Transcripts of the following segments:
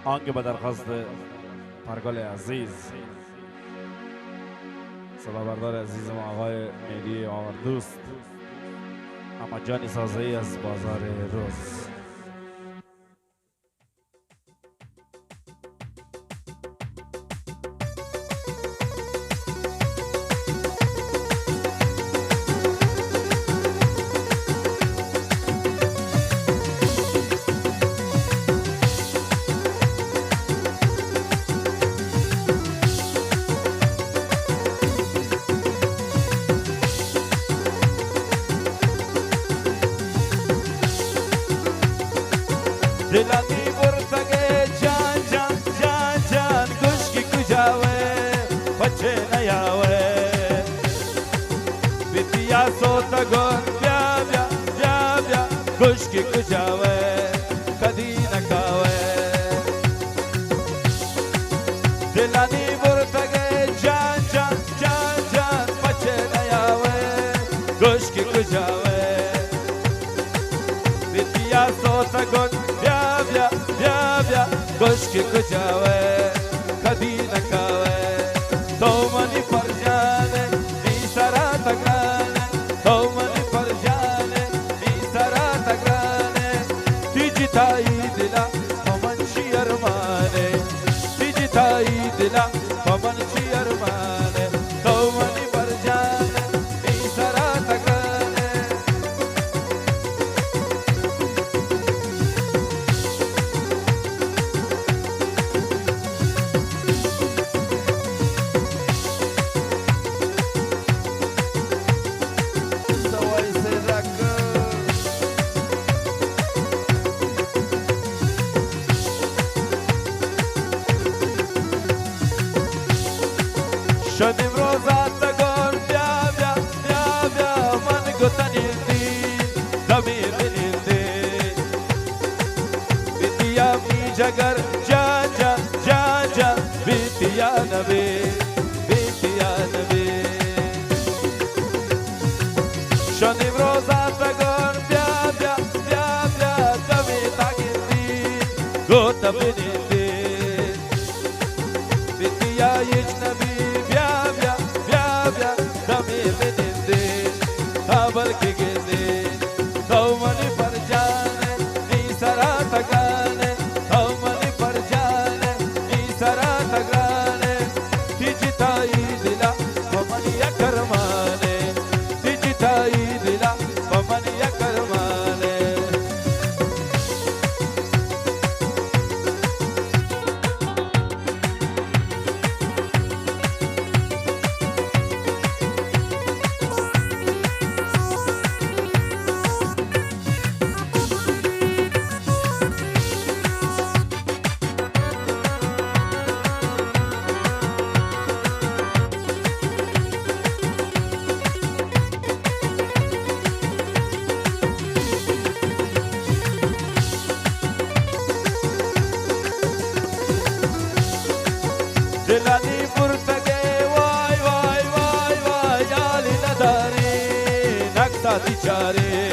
آنکه به درخواست پرگل عزیز صدا بردار عزیز ما آقای میلی آوردوست اما جانی سازی از بازار روز. دلانی برتگه جان جان جان جان گوشکی کجاوه بچه نیاوه بیتیا سوتا گون بیا بیا بیا بیا گوشکی کجاوه کدی نکاوه دلانی برتگه جان جان جان جان بچه نیاوه گوشکی کجاوه بیتیا سوتا گون گوشکی کجاوه کدی نکاوه تو منی پرجانه نی سرا تگرانه تو منی پرجانه نی سرا تگرانه تیجی تایی دلا پمن چی ارمانه تیجی تایی دلا پمن چی ارمانه تو منی پرجانه نی سرا تگرانه شدیم روزات گل بیا بیا بیا بیا من گتنیدی دمیر بنیدی بیتیا می جگر جان جان جان جان بیتیا نبی بیتیا نبی شدیم روزات گل بیا بیا بیا بیا دمی تاگیدی گت بنیدی بیتیا یک نبی بلکه گزی تو منی پرجانه نی سرا تگرانه تو منی پرجانه نی سرا تگرانه تیجی تایی دلا پمن یکرمانه تیجی تایی دلا پمن یکرمانه دلانی برتگه وای وای وای وای جالی نداری نکتا بیچاری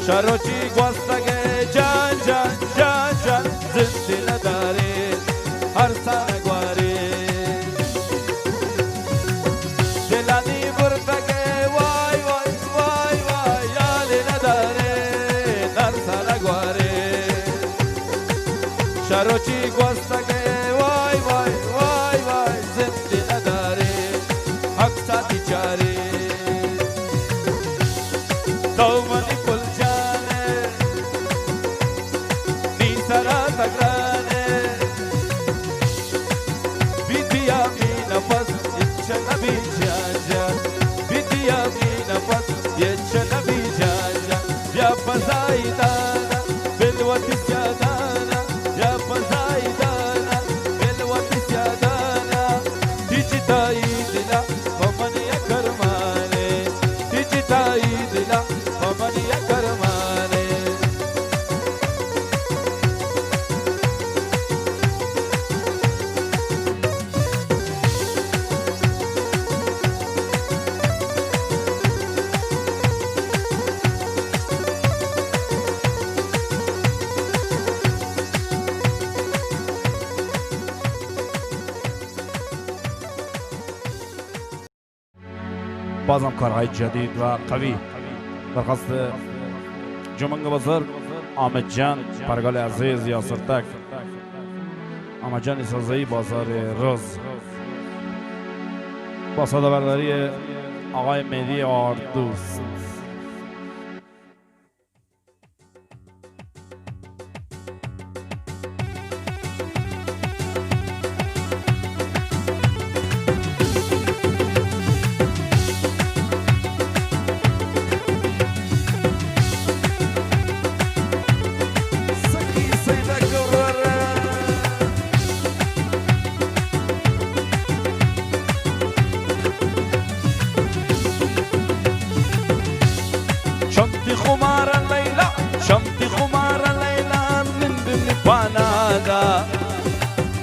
شروچی گوستگه جان جان جان جان زندی نداری هر سانگواری دلانی برتگه وای وای وای وای جالی نداری هر سانگواری شروچی گوستگه تو منی پل جانه نی سرا تگرانه بیتیا می نفس یچ نبی جان جان بیتیا می نفس یچ نبی جان جان یا پزای دانا بلوت سیادانا یا پزای دانا بازم کارهای جدید و قوی درخواست جمنگ بزرگ آمد جان پرگال عزیز یاسر تک آمد جان سازی بازار روز با صدا برداری آقای مهدی آردوست. شمتي خمار الليلة شمتي خمار الليلة من بني بانادا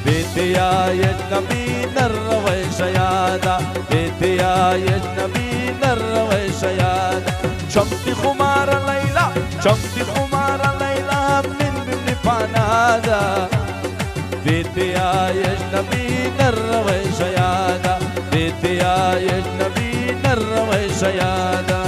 بيتي يا يجنبي نروي شيادا بيتي يا يجنبي نروي شيادا شمتي خمار الليلة شمتي خمار الليلة من بني بانادا بيتي يا يجنبي نروي شيادا بيتي يا يجنبي نروي شيادا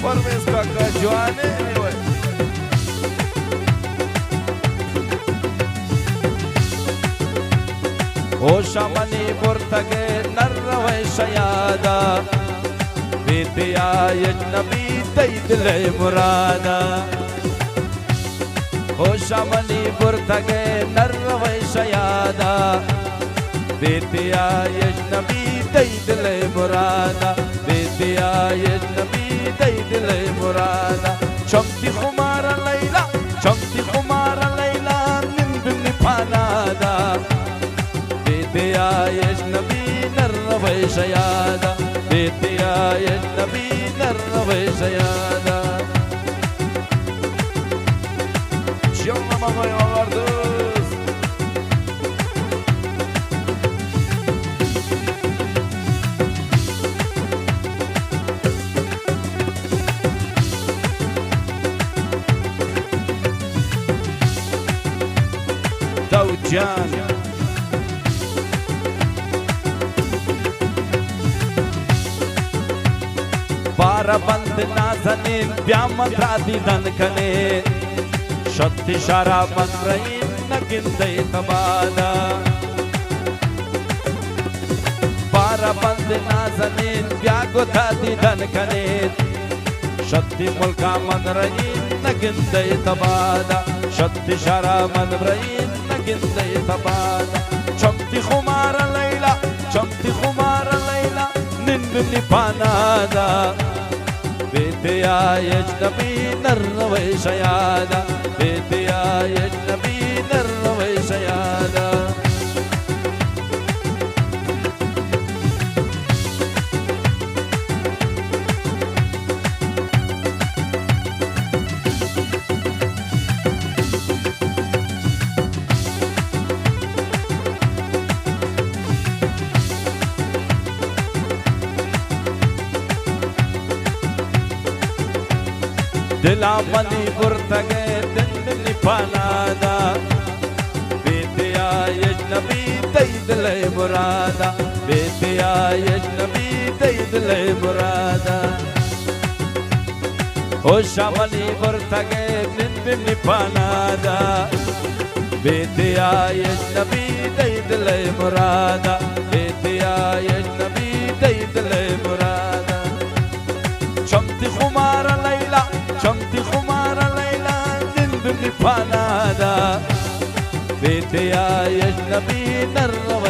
Formes kaka Joane anyway. O shamani portage narwa shayada bete ajnabi taydil murada O shamani portage narwa shayada bete ajnabi taydil murada bete ajnabi تيد المرادة شمتي خمار الليلة شمتي خمار الليلة من بني بانادا بيتي يا يجنبي نروي شيادة بيتي يا يجنبي نروي شيادة يلا ماما يا وردوس جان بارا بند نازنین بیامد را دیدن کنه شتی شارا بند رئین نگنده تبادا بارا بند نازنین بیاگو تا دیدن کنه شتی ملکا من رئین نگنده تبادا شتی شارا من رئین نگنده تبادا شمتي خمار الليلة شمتي خمار الليلة ننبني بانادا بيتي يا يجنبي نروي شيادا بيتي يا يجنبي نروي شيادا دلا بني برتقي دنبني بانادا بيتي يا يجنبي تيد لي مرادا بيتي يا يجنبي تيد لي مرادا او شامني برتقي دنبني بانادا بيتي يا يجنبي تيد لي مرادا بيتي يا يجنبي تيد لي مرادا شمتي خمار الليلة شمتي خمار الليلة ننبني بانادا بيتي يا يجنبي نروي